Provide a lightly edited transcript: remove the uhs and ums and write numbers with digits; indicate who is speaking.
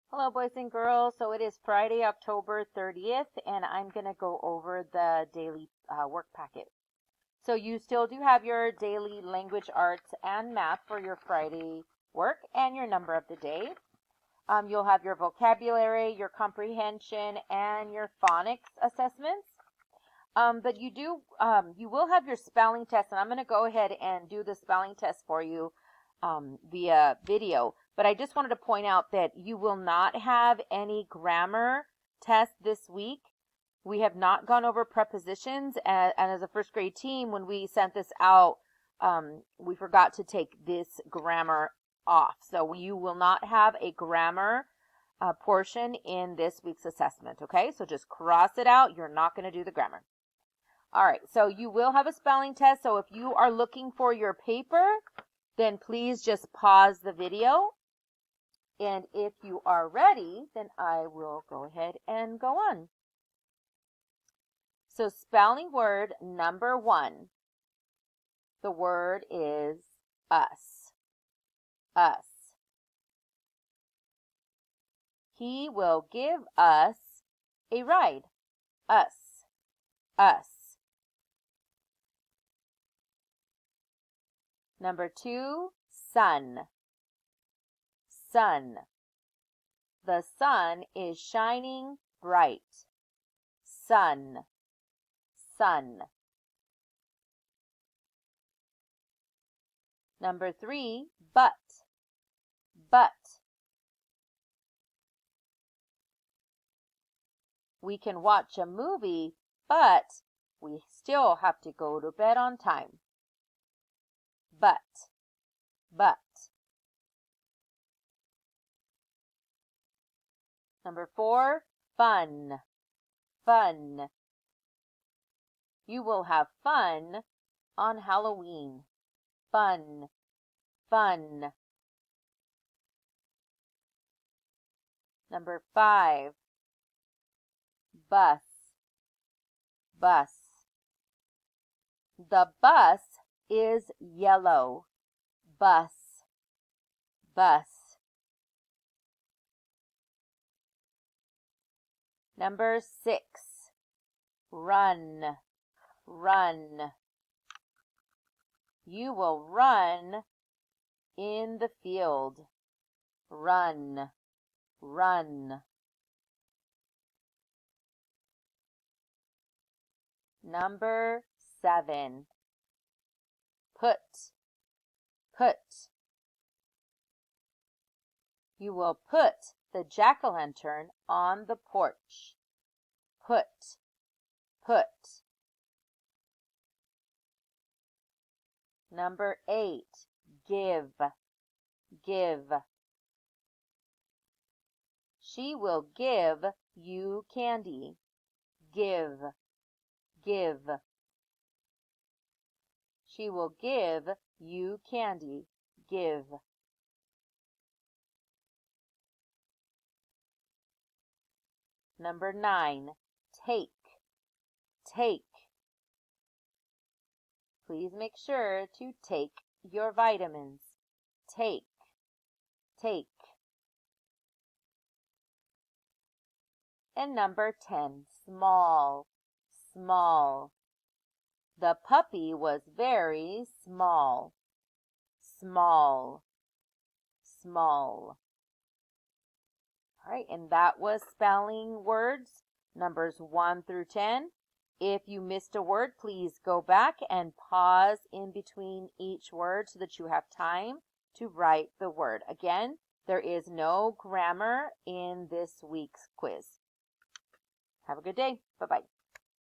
Speaker 1: Hello, boys and girls. So it is Friday, October 30th, and I'm going to go over the daily work packet. So you still do have your daily language arts and math for your Friday work and your number of the day. You'll have your vocabulary, your comprehension, and your phonics assessments. But you will have your spelling test, and I'm going to go ahead and do the spelling test for you via video. But I just wanted to point out that you will not have any grammar test this week. We have not gone over prepositions, and as a first grade team, when we sent this out, we forgot to take this grammar off. So you will not have a grammar portion in this week's assessment, okay? So just cross it out. You're not going to do the grammar. All right, so you will have a spelling test. So if you are looking for your paper, then please just pause the video. And if you are ready, then I will go ahead and go on. So spelling word number 1. The word is us. Us. He will give us a ride. Us. Us. Number 2, sun. Sun. The sun is shining bright. Sun. Sun. Number 3, but. But. We can watch a movie, but we still have to go to bed on time. But. But. Number 4, fun. Fun. You will have fun on Halloween. Fun. Fun. Number 5, bus. Bus. The bus is yellow. Bus. Bus. Number 6, run. Run. You will run in the field. Run. Run. Number 7, put. Put. You will put the jack-o'-lantern on the porch. Put. Put. Number 8, give. Give. She will give you candy. Give. Give. She will give you candy. Give. Number 9, take. Take. Please make sure to take your vitamins. Take. Take. And number 10, small. Small. The puppy was very small. Small. Small. All right, and that was spelling words, numbers 1 through 10. If you missed a word, please go back and pause in between each word so that you have time to write the word. Again, there is no grammar in this week's quiz. Have a good day. Bye-bye.